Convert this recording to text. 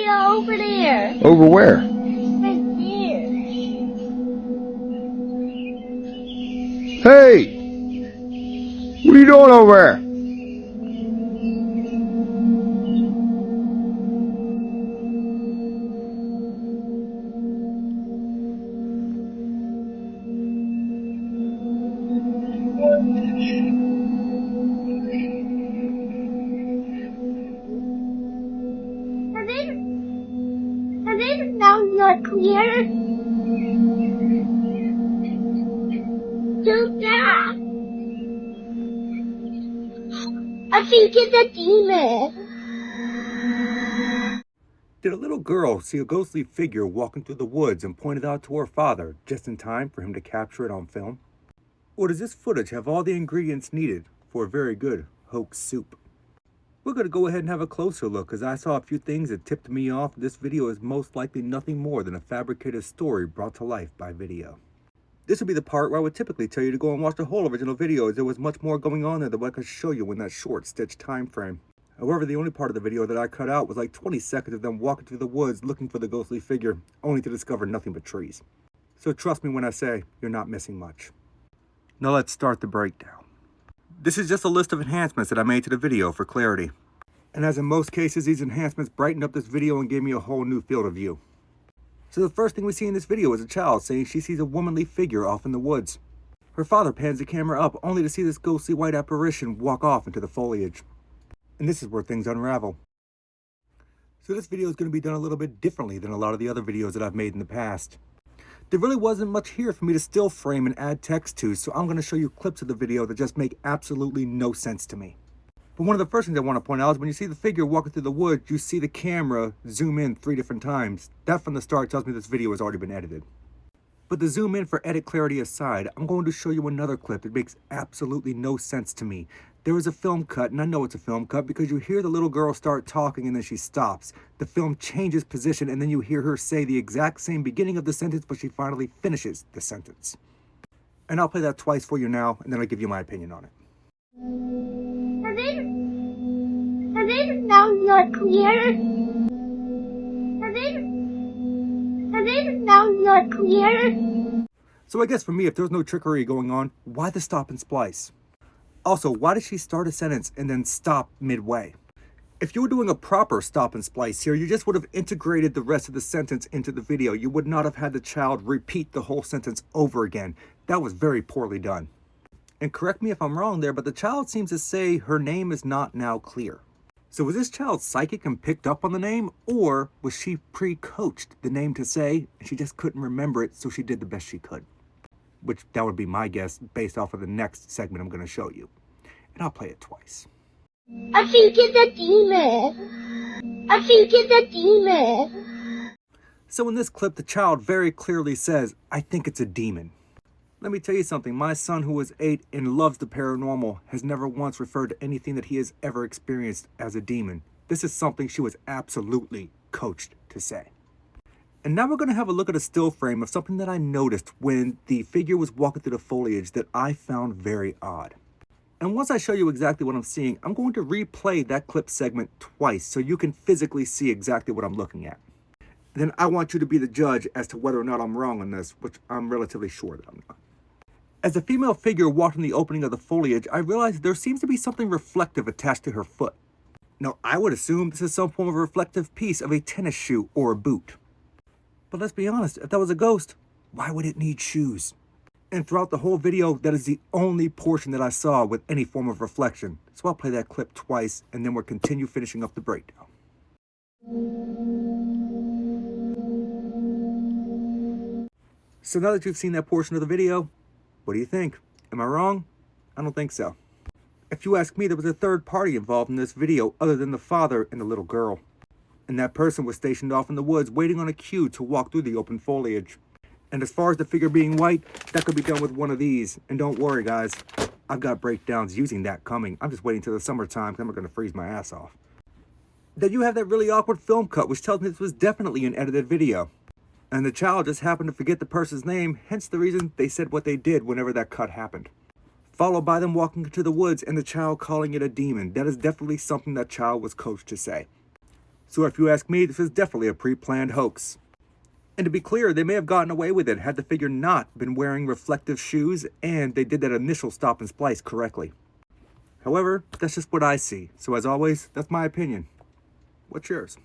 video over there. Over where? Right there. Hey! What are you doing over there? Are they now not clear? Too bad. I think it's a demon. Did a little girl see a ghostly figure walking through the woods and point it out to her father just in time for him to capture it on film? Or does this footage have all the ingredients needed for a very good hoax soup? We're going to go ahead and have a closer look, as I saw a few things that tipped me off this video is most likely nothing more than a fabricated story brought to life by video. This would be the part where I would typically tell you to go and watch the whole original video, as there was much more going on there than what I could show you in that short stitched time frame. However, the only part of the video that I cut out was like 20 seconds of them walking through the woods looking for the ghostly figure, only to discover nothing but trees. So trust me when I say you're not missing much. Now let's start the breakdown. This is just a list of enhancements that I made to the video for clarity. And as in most cases, these enhancements brightened up this video and gave me a whole new field of view. So the first thing we see in this video is a child saying she sees a womanly figure off in the woods. Her father pans the camera up only to see this ghostly white apparition walk off into the foliage. And this is where things unravel. So this video is going to be done a little bit differently than a lot of the other videos that I've made in the past. There really wasn't much here for me to still frame and add text to, so I'm going to show you clips of the video that just make absolutely no sense to me. But one of the first things I want to point out is when you see the figure walking through the woods, you see the camera zoom in 3 different times. That from the start tells me this video has already been edited. But the zoom in for edit clarity aside, I'm going to show you another clip that makes absolutely no sense to me. There is a film cut, and I know it's a film cut because you hear the little girl start talking and then she stops. The film changes position and then you hear her say the exact same beginning of the sentence, but she finally finishes the sentence. And I'll play that twice for you now, and then I'll give you my opinion on it. Are they now not clear? Are they now not clear? So I guess for me, if there's no trickery going on, why the stop and splice? Also, why did she start a sentence and then stop midway? If you were doing a proper stop and splice here, you just would have integrated the rest of the sentence into the video. You would not have had the child repeat the whole sentence over again. That was very poorly done. And correct me if I'm wrong there, but the child seems to say her name is not now clear. So was this child psychic and picked up on the name, or was she pre-coached the name to say and she just couldn't remember it, so she did the best she could? Which that would be my guess based off of the next segment I'm going to show you. And I'll play it twice. I think it's a demon. I think it's a demon. So in this clip, the child very clearly says, I think it's a demon. Let me tell you something. My son, who is 8 and loves the paranormal, has never once referred to anything that he has ever experienced as a demon. This is something she was absolutely coached to say. And now we're going to have a look at a still frame of something that I noticed when the figure was walking through the foliage that I found very odd. And once I show you exactly what I'm seeing, I'm going to replay that clip segment twice so you can physically see exactly what I'm looking at. Then I want you to be the judge as to whether or not I'm wrong on this, which I'm relatively sure that I'm not. As the female figure walked in the opening of the foliage, I realized there seems to be something reflective attached to her foot. Now, I would assume this is some form of reflective piece of a tennis shoe or a boot. But let's be honest, if that was a ghost, why would it need shoes? And throughout the whole video, that is the only portion that I saw with any form of reflection. So I'll play that clip twice, and then we'll continue finishing up the breakdown. So now that you've seen that portion of the video, what do you think? Am I wrong? I don't think so. If you ask me, there was a third party involved in this video other than the father and the little girl. And that person was stationed off in the woods waiting on a cue to walk through the open foliage. And as far as the figure being white, that could be done with one of these. And don't worry guys, I've got breakdowns using that coming. I'm just waiting till the summertime because I'm going to freeze my ass off. Then you have that really awkward film cut which tells me this was definitely an edited video. And the child just happened to forget the person's name, hence the reason they said what they did whenever that cut happened. Followed by them walking into the woods and the child calling it a demon. That is definitely something that child was coached to say. So if you ask me, this is definitely a pre-planned hoax. And to be clear, they may have gotten away with it had the figure not been wearing reflective shoes and they did that initial stop and splice correctly. However, that's just what I see. So as always, that's my opinion. What's yours?